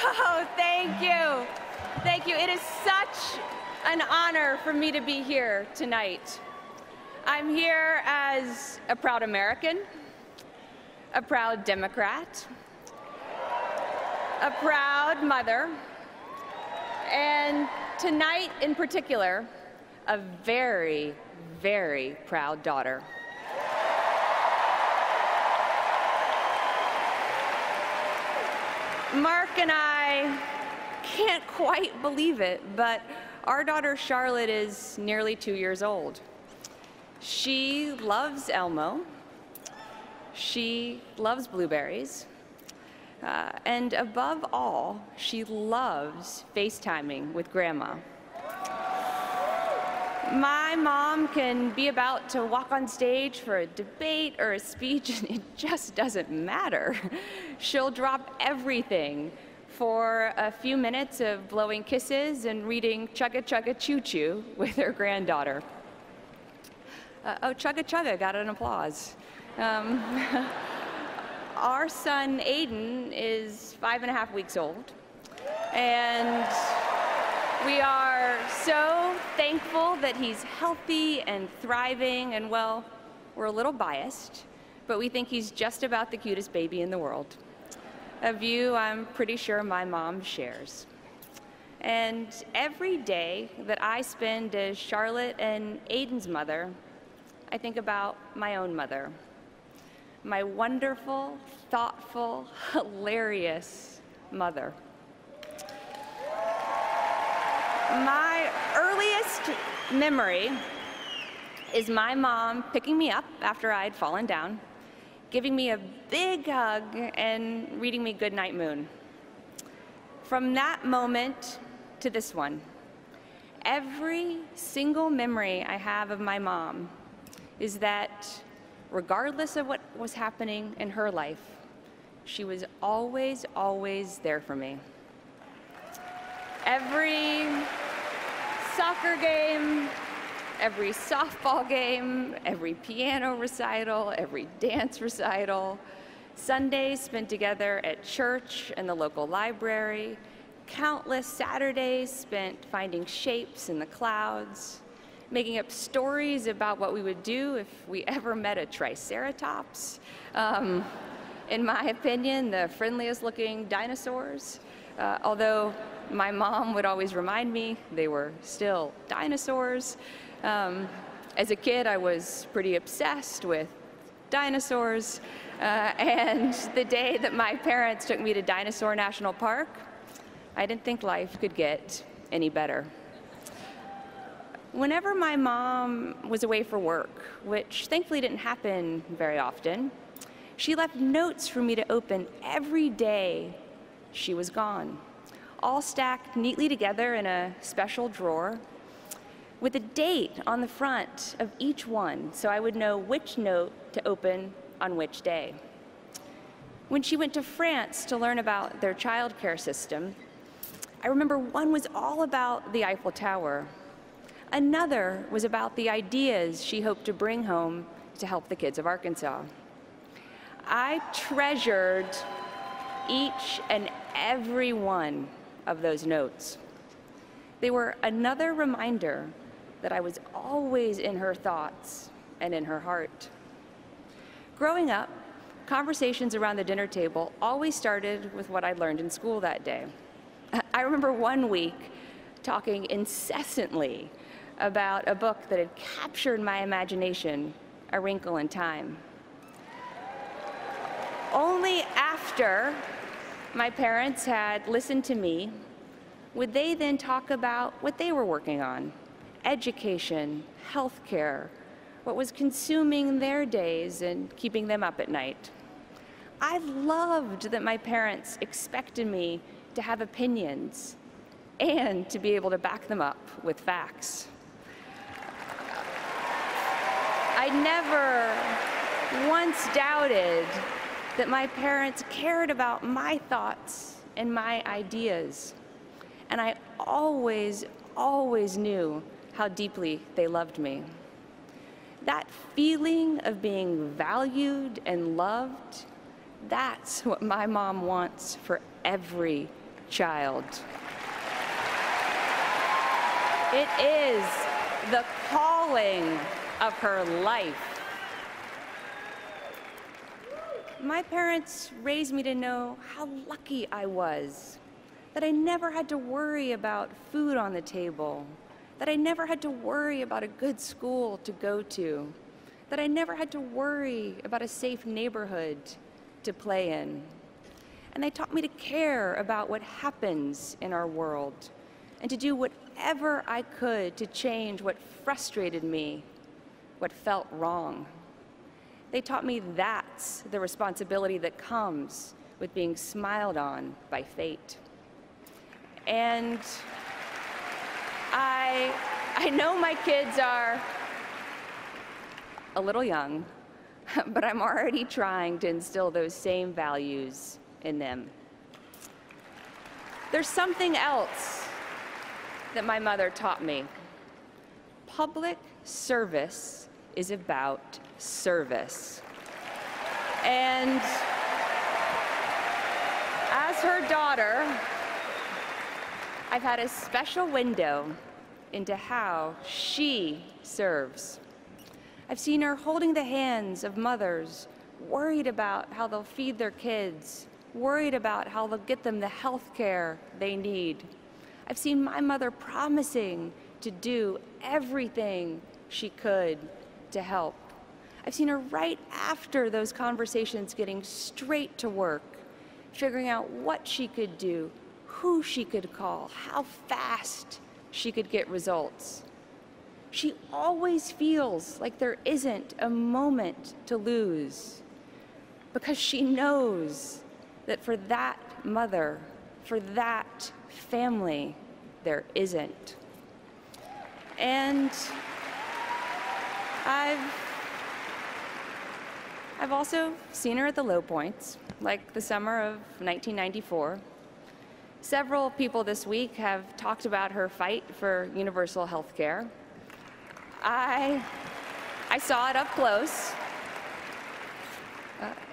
Oh, thank you. Thank you. It is such an honor for me to be here tonight. I'm here as a proud American, a proud Democrat, a proud mother, and tonight in particular, a very, very proud daughter. Mark and I can't quite believe it, but our daughter Charlotte is nearly 2 years old. She loves Elmo, she loves blueberries, and above all, she loves FaceTiming with Grandma. My mom can be about to walk on stage for a debate or a speech, and it just doesn't matter. She'll drop everything for a few minutes of blowing kisses and reading Chugga Chugga Choo Choo with her granddaughter. Oh, Chugga Chugga got an applause. Our son Aiden is 5.5 weeks old, and we are so thankful that he's healthy and thriving, and well, we're a little biased, but we think he's just about the cutest baby in the world. A view I'm pretty sure my mom shares. And every day that I spend as Charlotte and Aiden's mother, I think about my own mother. My wonderful, thoughtful, hilarious mother. My earliest memory is my mom picking me up after I'd fallen down, giving me a big hug, and reading me Goodnight Moon. From that moment to this one, every single memory I have of my mom is that regardless of what was happening in her life, she was always, always there for me. Every soccer game, every softball game, every piano recital, every dance recital, Sundays spent together at church and the local library, countless Saturdays spent finding shapes in the clouds, making up stories about what we would do if we ever met a triceratops. In my opinion, the friendliest looking dinosaurs, although my mom would always remind me they were still dinosaurs. As a kid, I was pretty obsessed with dinosaurs, and the day that my parents took me to Dinosaur National Park, I didn't think life could get any better. Whenever my mom was away for work, which thankfully didn't happen very often, she left notes for me to open every day she was gone, all stacked neatly together in a special drawer with a date on the front of each one so I would know which note to open on which day. When she went to France to learn about their childcare system, I remember one was all about the Eiffel Tower. Another was about the ideas she hoped to bring home to help the kids of Arkansas. I treasured each and every one of those notes. They were another reminder that I was always in her thoughts and in her heart. Growing up, conversations around the dinner table always started with what I'd learned in school that day. I remember one week talking incessantly about a book that had captured my imagination, A Wrinkle in Time. Only after my parents had listened to me would they then talk about what they were working on: education, healthcare, what was consuming their days and keeping them up at night. I loved that my parents expected me to have opinions and to be able to back them up with facts. I never once doubted that my parents cared about my thoughts and my ideas. And I always, always knew how deeply they loved me. That feeling of being valued and loved, that's what my mom wants for every child. It is the calling of her life. My parents raised me to know how lucky I was, that I never had to worry about food on the table, that I never had to worry about a good school to go to, that I never had to worry about a safe neighborhood to play in. And they taught me to care about what happens in our world and to do whatever I could to change what frustrated me, what felt wrong. They taught me that's the responsibility that comes with being smiled on by fate. And I know my kids are a little young, but I'm already trying to instill those same values in them. There's something else that my mother taught me. Public service is about service. And as her daughter, I've had a special window into how she serves. I've seen her holding the hands of mothers, worried about how they'll feed their kids, worried about how they'll get them the health care they need. I've seen my mother promising to do everything she could to help. I've seen her right after those conversations getting straight to work, figuring out what she could do, who she could call, how fast she could get results. She always feels like there isn't a moment to lose because she knows that for that mother, for that family, there isn't. And I've also seen her at the low points, like the summer of 1994. Several people this week have talked about her fight for universal health care. I saw it up close.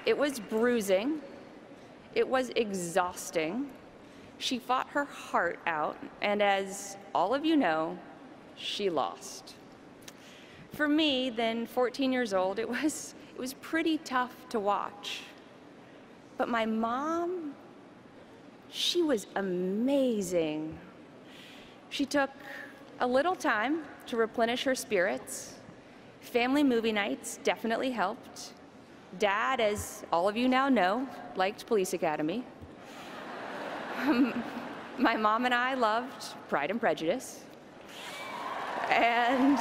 It was bruising. It was exhausting. She fought her heart out, and as all of you know, she lost. For me, then 14 years old, it was pretty tough to watch. But my mom, she was amazing. She took a little time to replenish her spirits. Family movie nights definitely helped. Dad, as all of you now know, liked Police Academy. My mom and I loved Pride and Prejudice. And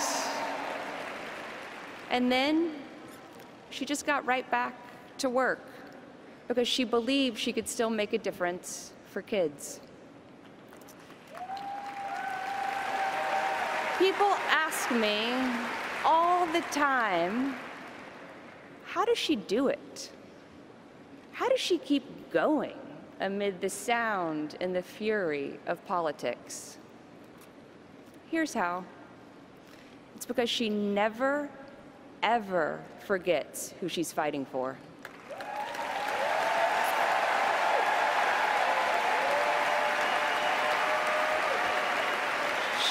then she just got right back to work because she believed she could still make a difference for kids. People ask me all the time, how does she do it? How does she keep going amid the sound and the fury of politics? Here's how. It's because she never, ever forgets who she's fighting for.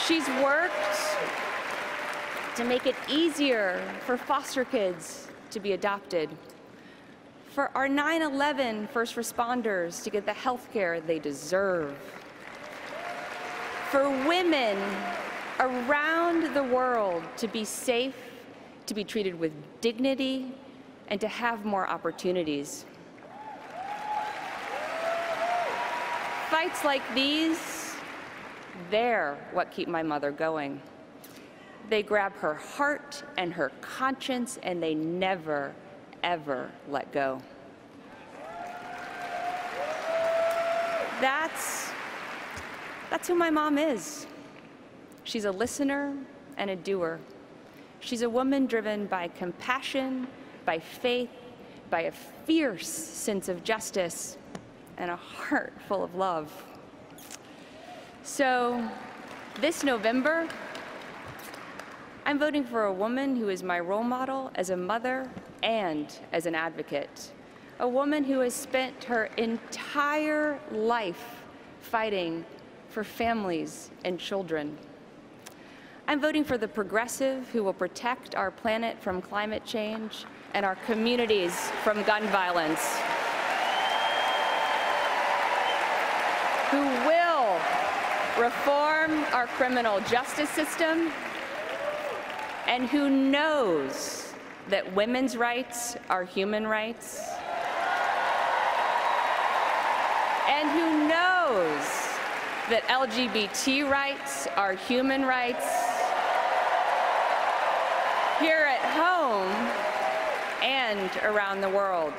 She's worked to make it easier for foster kids to be adopted, for our 9/11 first responders to get the health care they deserve, for women around the world to be safe, to be treated with dignity, and to have more opportunities. Fights like these, they're what keep my mother going. They grab her heart and her conscience, and they never, ever let go. That's who my mom is. She's a listener and a doer. She's a woman driven by compassion, by faith, by a fierce sense of justice, and a heart full of love. So this November, I'm voting for a woman who is my role model as a mother and as an advocate. A woman who has spent her entire life fighting for families and children. I'm voting for the progressive who will protect our planet from climate change and our communities from gun violence, who will reform our criminal justice system, and who knows that women's rights are human rights, and who knows that LGBT rights are human rights here at home and around the world.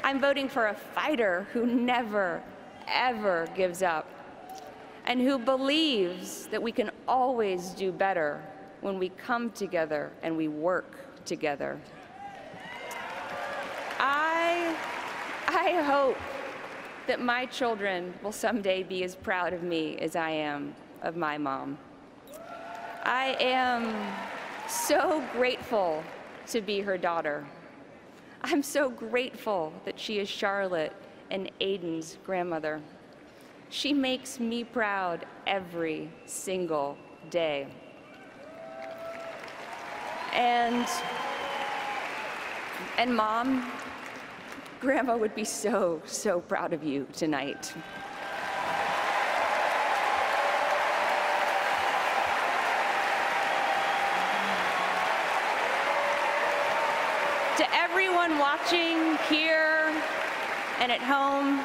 I'm voting for a fighter who never, ever gives up, and who believes that we can always do better when we come together and we work together. I hope that my children will someday be as proud of me as I am of my mom. I am so grateful to be her daughter. I'm so grateful that she is Charlotte and Aiden's grandmother. She makes me proud every single day. And Mom, Grandma would be so, so proud of you tonight. To everyone watching here and at home,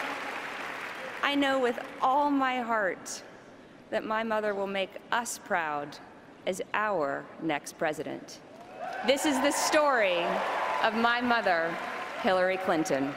I know with all my heart that my mother will make us proud as our next president. This is the story of my mother, Hillary Clinton.